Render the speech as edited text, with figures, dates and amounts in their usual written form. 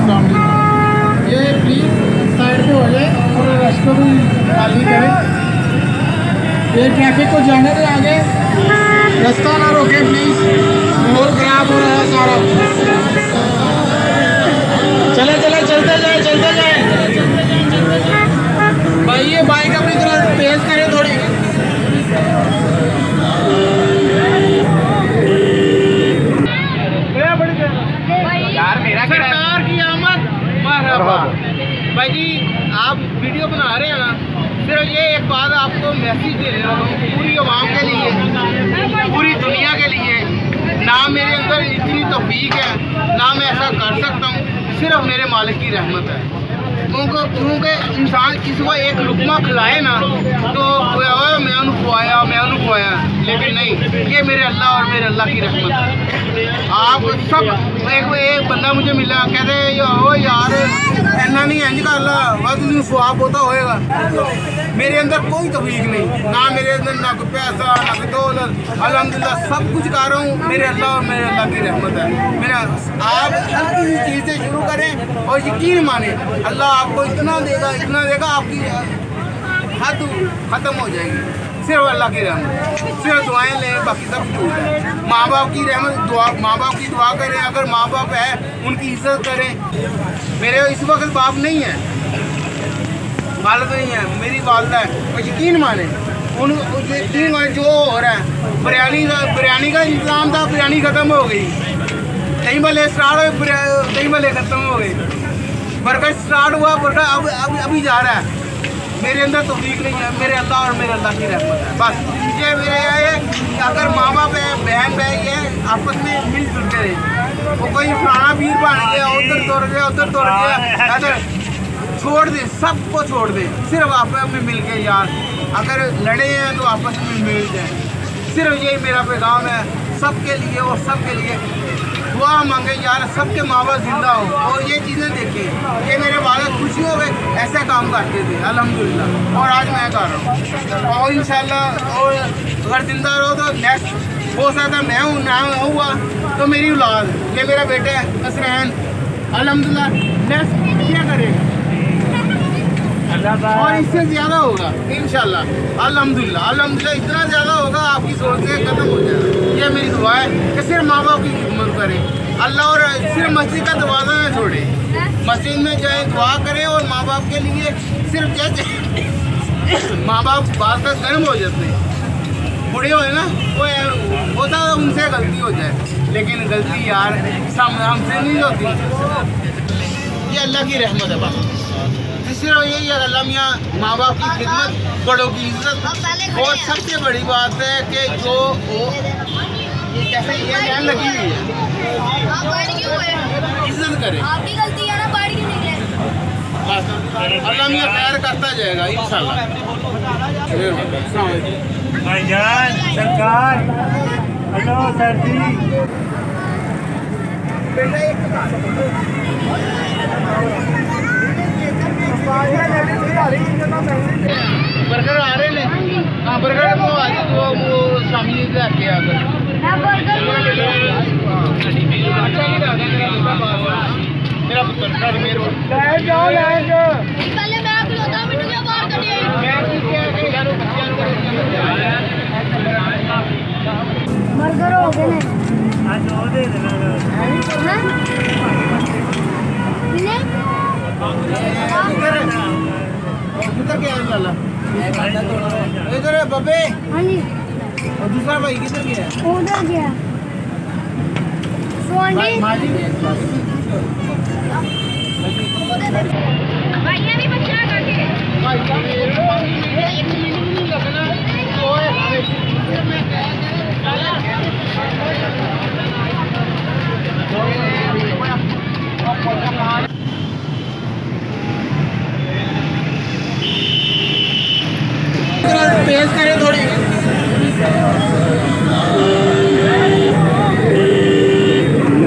ये please side पे हो जाए और रास्ते भी खाली करें। ये ट्रैफिक को जाने दें आगे, रास्ता ना रोके प्लीज़, माहौल खराब हो रहा है सारा। चले चले चलते जाए भाई। ये बाइक अपनी तरह तेज करें थोड़ी। यार मेरा सरकार की आमद मरहबा। भाई जी आप वीडियो बना रहे हैं ना, सिर्फ ये एक बात आपको मैसेज दे रहा हूँ पूरी आवाम के लिए, पूरी दुनिया के लिए। ना मेरे अंदर इतनी तौफीक है, ना मैं ऐसा कर सकता हूँ, सिर्फ मेरे मालिक की रहमत है। क्योंकि इंसान किसी को एक लुकमा खिलाए ना तो मैं उन्हें खुआया, लेकिन नहीं, ये मेरे अल्लाह और मेरे अल्लाह की रहमत है। आप सब एक बंदा मुझे मिला, कहते ओ यार इन्ना नहीं इंज कर ला, तुझे स्वाब होता होएगा। मेरे अंदर कोई तौफीक नहीं, ना मेरे अंदर ना कोई पैसा ना कोई दौलत, अल्हम्दुलिल्लाह सब कुछ कर रहा हूँ मेरे अल्लाह और मेरे अल्लाह की रहमत है। मेरा आप हल्की सी चीज़ से शुरू करें और यकीन माने अल्लाह आपको इतना देगा आपकी हद ख़त्म हो जाएगी। सिर्फ अल्लाह की रहमत, सिर्फ दुआएं लें, बाकी सब झूठ है। माँ बाप की रहमत, माँ बाप की दुआ करें, अगर माँ बाप है उनकी इज्जत करें। मेरे इस वक्त बाप नहीं है, वालिद नहीं है, मेरी वालदा है। और यकीन माने यकीन माने जो हो रहा है, बिरयानी का इंतज़ाम था, बिरयानी ख़त्म हो गई। दही भल्ले स्टार्ट हुए, दही भल्ले ख़त्म हो गए। बर्गर स्टार्ट हुआ, बर्गर अभी जा रहा है। मेरे अंदर तौफीक नहीं है, मेरे अल्लाह और मेरे अल्लाह की रहमत है। बस ये मेरे है कि अगर माँ बाप है, बहन भाई है, आपस में मिलजुल के रहे। वो कोई फलाना पीर बन गया, उधर तोड़ गया, अगर छोड़ दे, सबको छोड़ दे, सिर्फ आपस में मिल के यार। अगर लड़े हैं तो आपस में मिल जाए, सिर्फ यही मेरा पैगाम है सबके लिए। और सबके लिए दुआ मांगे यार, सबके माँ बाप जिंदा हो और ये चीज़ें देखें। ये मेरे वालिद खुशी हो गए, ऐसे काम करते थे अल्हम्दुलिल्लाह, और आज मैं कर रहा हूँ। और इंशाल्लाह और अगर जिंदा रहो तो नेक्स्ट हो सकता है मैं हूँ, ना हुआ तो मेरी औलाद, ये मेरा बेटा है असरैन, अल्हम्दुलिल्लाह नेक्स्ट क्या करेगा और इससे ज़्यादा होगा इंशाल्लाह। अल्हम्दुलिल्लाह इतना ज़्यादा होगा, आपकी सोच से ख़त्म हो जाएगा। ये मेरी दुआ है कि सिर्फ माँ बाप की खिदमत करें अल्लाह, और सिर्फ मस्जिद का दरवाज़ा ना छोड़े, मस्जिद में जाए दुआ करें। और माँ बाप के लिए सिर्फ जैसे माँ बाप बात का गर्म हो जाते हैं, बूढ़े हुए ना, वो होता है उनसे गलती हो जाए, लेकिन गलती यार हमसे नहीं होती। ये अल्लाह की रहमत है बस। सिर्फ यही है अल्लाह मियाँ माँ बाप की खिदमत, बड़ों की इज्जत। और सबसे बड़ी बात है कि जो कैसे ये जान लगी हुई है, इज्जत करें। आपकी गलती है ना, बाढ़ क्यों निकले? बस अल्लाह मियाँ खैर करता जाएगा इंशाल्लाह। भाईजान सरकार, हेलो सर जी। बर्गर आ रहे ने, हाँ बर्गर वो आज तो वो शामी लेके आ गए। मैं बर्गर मेरा पुत्र मेरे पहले मैं खलोता मिनट के बाहर करिए। बर्गर हो गए ने आज वो दे देना क्या इधर है बब्बे। हाँ जी, और दूसरा भाई किधर गया? उधर गया सोनी। भैया भी बच्चा करके लगना तो तेज करें थोड़ी।